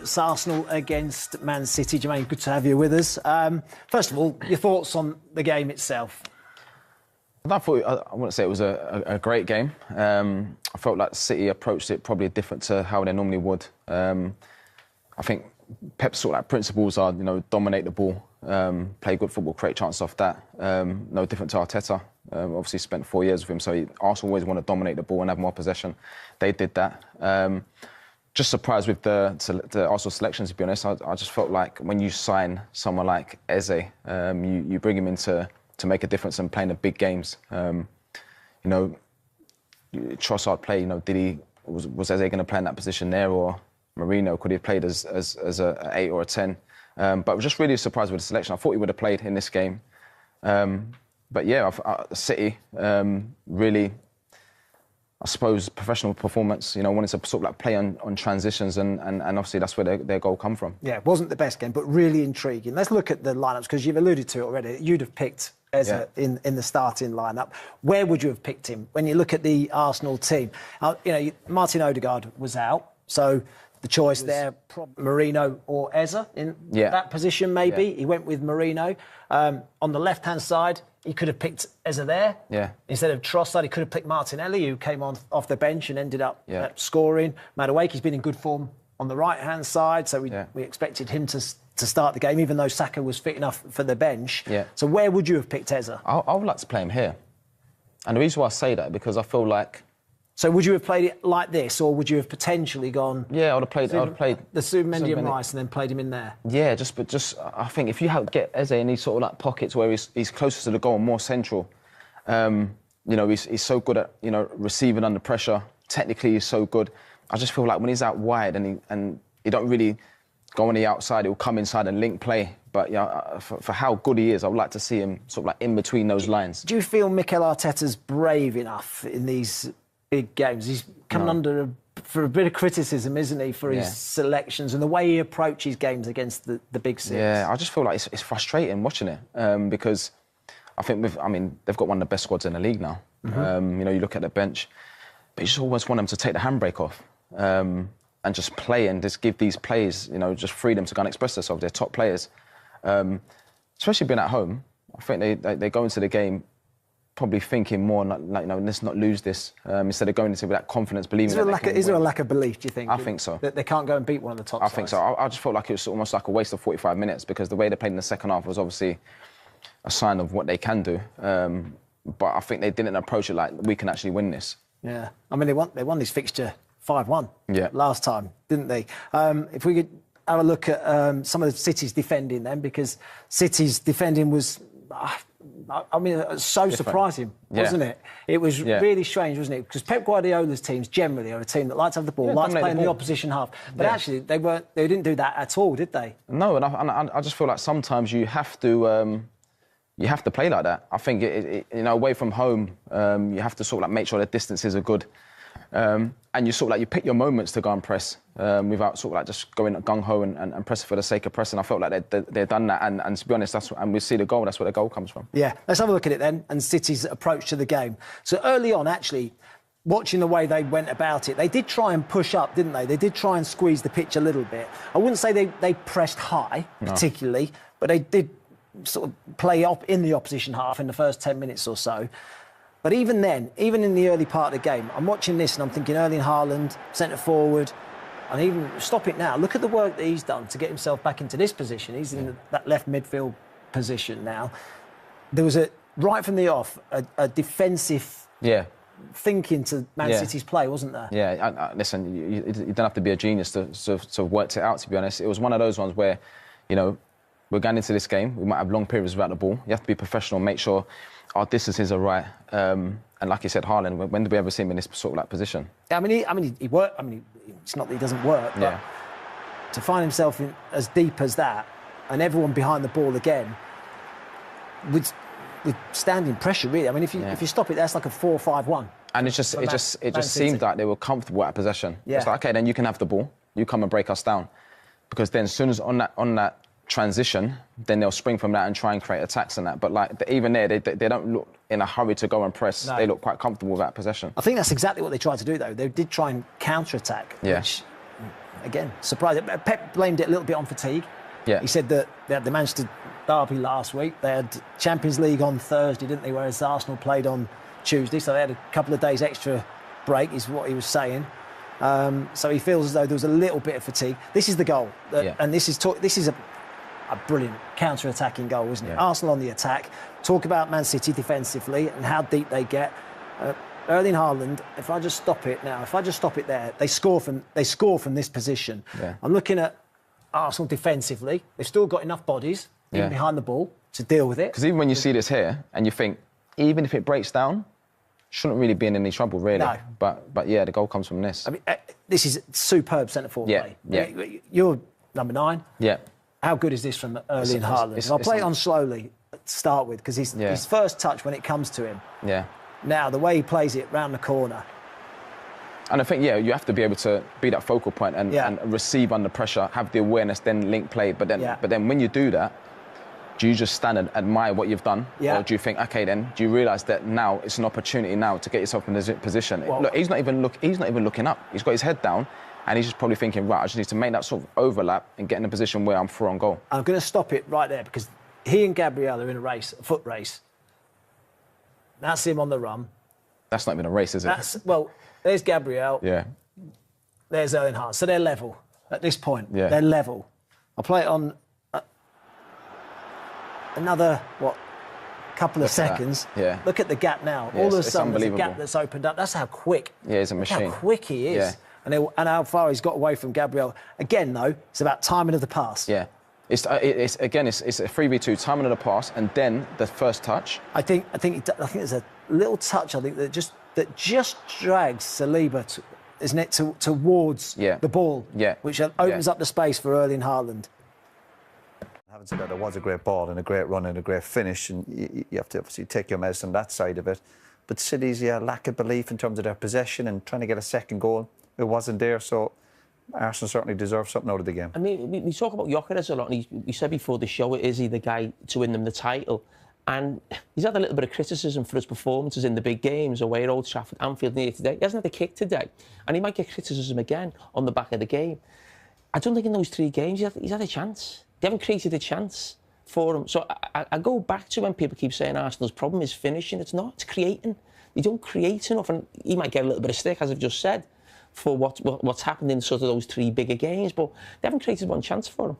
It's Arsenal against Man City. Jermaine, good to have you with us. First of all, your thoughts on the game itself? I wouldn't say it was a great game. I felt like City approached it probably different to how they normally would. I think Pep's sort of like principles are, dominate the ball, play good football, create chances off that. No different to Arteta. Obviously spent 4 years with him, so Arsenal always want to dominate the ball and have more possession. They did that. Just surprised with the Arsenal selection, to be honest. I just felt like when you sign someone like Eze, you bring him in to make a difference and playing the big games. Trossard play, was Eze going to play in that position there, or Marino, could he have played as an 8 or a 10? But I was just really surprised with the selection. I thought he would have played in this game. But yeah, City really, I suppose, professional performance, wanted to sort of like play on transitions and obviously that's where their goal come from. Yeah, it wasn't the best game, but really intriguing. Let's look at the lineups, because you've alluded to it already. You'd have picked Eze in the starting lineup. Where would you have picked him when you look at the Arsenal team? Martin Odegaard was out, so the choice there, Marino or Eze in that position maybe. Yeah. He went with Marino. On the left-hand side, he could have picked Eze there. Yeah. Instead of Trossard, he could have picked Martinelli, who came on off the bench and ended up scoring. Madueke's been in good form on the right-hand side, so we expected him to start the game, even though Saka was fit enough for the bench. Yeah. So where would you have picked Eze? I would like to play him here. And the reason why I say that, because I feel like... So would you have played it like this, or would you have potentially gone... Yeah, I would have played the Zubimendi and Rice and then played him in there? Yeah, just I think if you get Eze in these sort of like pockets where he's closer to the goal and more central, he's so good at, receiving under pressure. Technically, he's so good. I just feel like when he's out wide and he don't really go on the outside, he'll come inside and link play. But for how good he is, I would like to see him sort of like in between those lines. Do you feel Mikel Arteta's brave enough in these big games? He's coming under for a bit of criticism, isn't he, for his selections and the way he approaches games against the big six? Yeah, I just feel like it's frustrating watching it because I think they've got one of the best squads in the league now. Mm-hmm. You look at the bench, but you just almost want them to take the handbrake off and just play and just give these players, just freedom to go and express themselves. They're top players, especially being at home. I think they go into the game probably thinking more like, let's not lose this, instead of going into with that confidence, believing is there a lack of belief, do you think? I think so. That they can't go and beat one of the top sides? I think so. I just felt like it was almost like a waste of 45 minutes because the way they played in the second half was obviously a sign of what they can do. But I think they didn't approach it like, we can actually win this. Yeah. They won this fixture 5-1 last time, didn't they? If we could have a look at some of the City's defending then, because City's defending was... so surprising, wasn't it? It was really strange, wasn't it? Because Pep Guardiola's teams generally are a team that likes to have the ball, likes to play in the opposition half. But actually, they didn't do that at all, did they? No, and I just feel like sometimes you have to play like that. I think away from home, you have to sort of like make sure the distances are good. And you sort of like you pick your moments to go and press without sort of like just going gung-ho and pressing for the sake of pressing. I felt like they've done that, and to be honest, and we see the goal. That's where the goal comes from. Yeah, let's have a look at it then, and City's approach to the game. So early on, actually, watching the way they went about it, they did try and push up, didn't they? They did try and squeeze the pitch a little bit. I wouldn't say they pressed high particularly, but they did sort of play up in the opposition half in the first 10 minutes or so. But even then, even in the early part of the game, I'm watching this and I'm thinking Erling Haaland, centre forward, and even stop it now. Look at the work that he's done to get himself back into this position. He's in that left midfield position now. There was right from the off, a defensive thinking to Man City's play, wasn't there? Yeah, listen, you don't have to be a genius to have worked it out, to be honest. It was one of those ones where, we're going into this game, we might have long periods without the ball. You have to be professional, make sure our distances are right. And like you said, Haaland, when did we ever see him in this sort of like position? Yeah, he worked. It's not that he doesn't work, but to find himself in as deep as that, and everyone behind the ball again, with standing pressure, really. If you stop it, that's like a 4-5-1. And it just seemed like they were comfortable at possession. Yeah. It's like, okay, then you can have the ball, you come and break us down, because then as soon as on that transition, then they'll spring from that and try and create attacks and that. But like even there, they don't look in a hurry to go and press. No. They look quite comfortable with that possession. I think that's exactly what they tried to do, though. They did try and counter-attack, which again, surprised. Pep blamed it a little bit on fatigue. Yeah. He said that they had the Manchester derby last week. They had Champions League on Thursday, didn't they? Whereas Arsenal played on Tuesday, so they had a couple of days extra break, is what he was saying. So he feels as though there was a little bit of fatigue. This is the goal, and this is a brilliant counter-attacking goal, isn't it? Yeah. Arsenal on the attack. Talk about Man City defensively and how deep they get. Erling Haaland, if I just stop it there, they score from this position. Yeah. I'm looking at Arsenal defensively. They've still got enough bodies in behind the ball to deal with it. Because even when you see this here and you think, even if it breaks down, shouldn't really be in any trouble, really. No. But yeah, the goal comes from this. I mean, this is superb centre-forward play. Yeah. You're number 9. Yeah. How good is this from Erling Haaland? I'll play it on slowly to start with, because his first touch when it comes to him. Yeah. Now, the way he plays it round the corner. And I think, you have to be able to be that focal point and receive under pressure, have the awareness, then link play. But then when you do that, do you just stand and admire what you've done? Yeah. Or do you think, OK, then, do you realise that now it's an opportunity now to get yourself in this position? Well, look, he's not even looking up. He's got his head down and he's just probably thinking, right, I just need to make that sort of overlap and get in a position where I'm through on goal. I'm going to stop it right there, because he and Gabriel are in a foot race. That's him on the run. That's not even a race, is it? There's Gabriel. Yeah. There's Erling Haaland. So they're level at this point. Yeah. They're level. I'll play it on another, couple of seconds. Yeah. Look at the gap now. Yeah, All of a it's sudden, there's a gap unbelievable. that's opened up. That's how quick. Yeah, he's a machine. How quick he is. Yeah. And how far he's got away from Gabriel. Again, though, it's about timing of the pass. Yeah. It's a 3v2, timing of the pass, and then the first touch. I think there's a little touch. that just drags Saliba, isn't it, towards the ball, which opens up the space for Erling Haaland. Having said that, it was a great ball and a great run and a great finish, and you have to obviously take your medicine on that side of it. But City's lack of belief in terms of their possession and trying to get a second goal, it wasn't there. So Arsenal certainly deserve something out of the game. I mean, we talk about Gyökeres a lot, and he said before the show, is he the guy to win them the title? And he's had a little bit of criticism for his performances in the big games away at Old Trafford, Anfield, near today. He hasn't had a kick today, and he might get criticism again on the back of the game. I don't think in those 3 games he's had a chance. They haven't created a chance for him. So I go back to when people keep saying Arsenal's problem is finishing. It's not. It's creating. They don't create enough, and he might get a little bit of stick, as I've just said, for what's happened in sort of those 3 bigger games, but they haven't created one chance for him.